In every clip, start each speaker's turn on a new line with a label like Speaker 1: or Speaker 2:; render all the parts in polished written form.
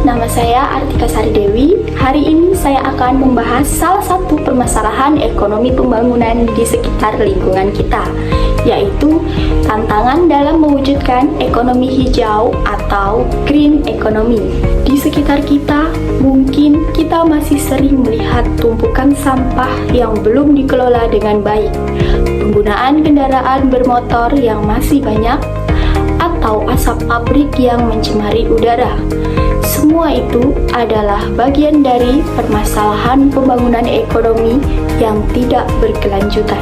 Speaker 1: nama saya Artika Sari Dewi. Hari ini saya akan membahas salah satu permasalahan ekonomi pembangunan di sekitar lingkungan kita, yaitu tantangan dalam mewujudkan ekonomi hijau atau green economy. Di sekitar kita, mungkin kita masih sering melihat tumpukan sampah yang belum dikelola dengan baik, penggunaan kendaraan bermotor yang masih banyak, atau asap pabrik yang mencemari udara. Semua itu adalah bagian dari permasalahan pembangunan ekonomi yang tidak berkelanjutan.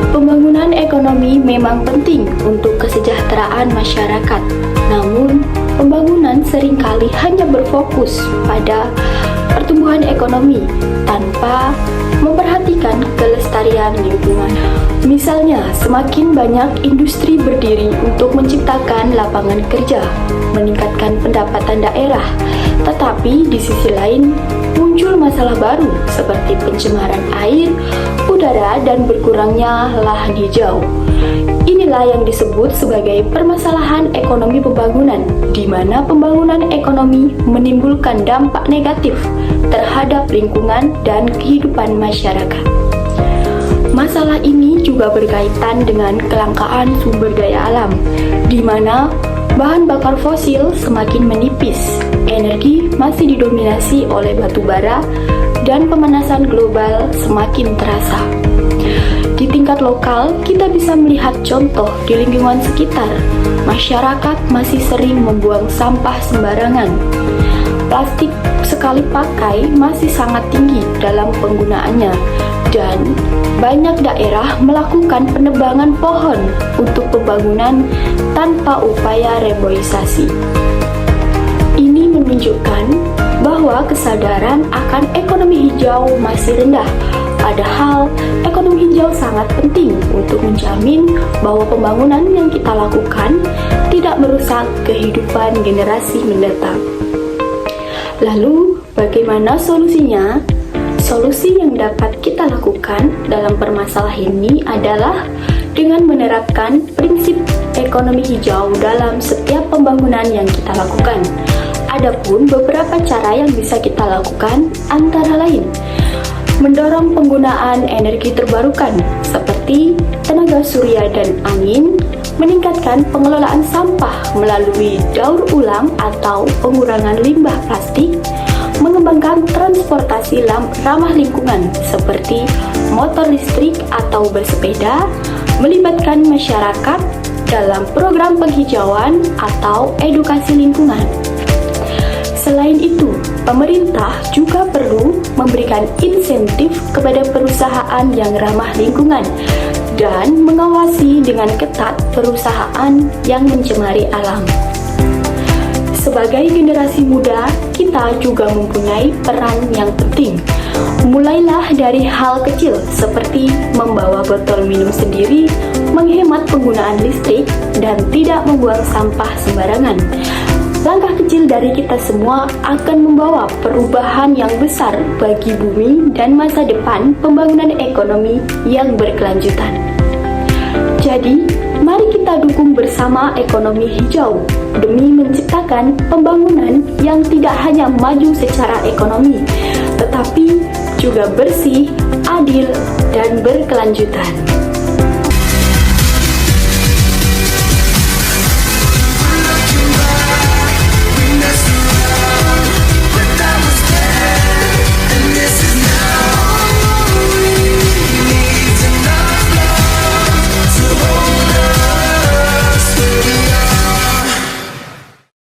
Speaker 1: Pembangunan ekonomi memang penting untuk kesejahteraan masyarakat, namun pembangunan seringkali hanya berfokus pada pertumbuhan ekonomi tanpa memperhatikan kelestarian lingkungan. Misalnya, semakin banyak industri berdiri untuk menciptakan lapangan kerja, meningkatkan pendapatan daerah, tetapi di sisi lain muncul masalah baru seperti pencemaran air, udara, dan berkurangnya lahan hijau. Inilah yang disebut sebagai permasalahan ekonomi pembangunan, di mana pembangunan ekonomi menimbulkan dampak negatif terhadap lingkungan dan kehidupan masyarakat. Masalah ini juga berkaitan dengan kelangkaan sumber daya alam, di mana bahan bakar fosil semakin menipis, energi masih didominasi oleh batu bara, dan pemanasan global semakin terasa. Di tingkat lokal, kita bisa melihat contoh di lingkungan sekitar. Masyarakat masih sering membuang sampah sembarangan. Plastik sekali pakai masih sangat tinggi dalam penggunaannya, dan banyak daerah melakukan penebangan pohon untuk pembangunan tanpa upaya reboisasi. Ini menunjukkan bahwa kesadaran akan ekonomi hijau masih rendah. Padahal, ekonomi hijau sangat penting untuk menjamin bahwa pembangunan yang kita lakukan tidak merusak kehidupan generasi mendatang. Lalu, bagaimana solusinya? Solusi yang dapat kita lakukan dalam permasalahan ini adalah dengan menerapkan prinsip ekonomi hijau dalam setiap pembangunan yang kita lakukan. Adapun beberapa cara yang bisa kita lakukan antara lain: mendorong penggunaan energi terbarukan seperti tenaga surya dan angin, meningkatkan pengelolaan sampah melalui daur ulang atau pengurangan limbah plastik, mengembangkan transportasi ramah lingkungan seperti motor listrik atau bersepeda, melibatkan masyarakat dalam program penghijauan atau edukasi lingkungan. Selain itu, pemerintah juga perlu memberikan insentif kepada perusahaan yang ramah lingkungan dan mengawasi dengan ketat perusahaan yang mencemari alam. Sebagai generasi muda, kita juga mempunyai peran yang penting. Mulailah dari hal kecil seperti membawa botol minum sendiri, menghemat penggunaan listrik, dan tidak membuang sampah sembarangan. Langkah kecil dari kita semua akan membawa perubahan yang besar bagi bumi dan masa depan pembangunan ekonomi yang berkelanjutan. Jadi, mari kita dukung bersama ekonomi hijau demi menciptakan pembangunan yang tidak hanya maju secara ekonomi, tetapi juga bersih, adil, dan berkelanjutan.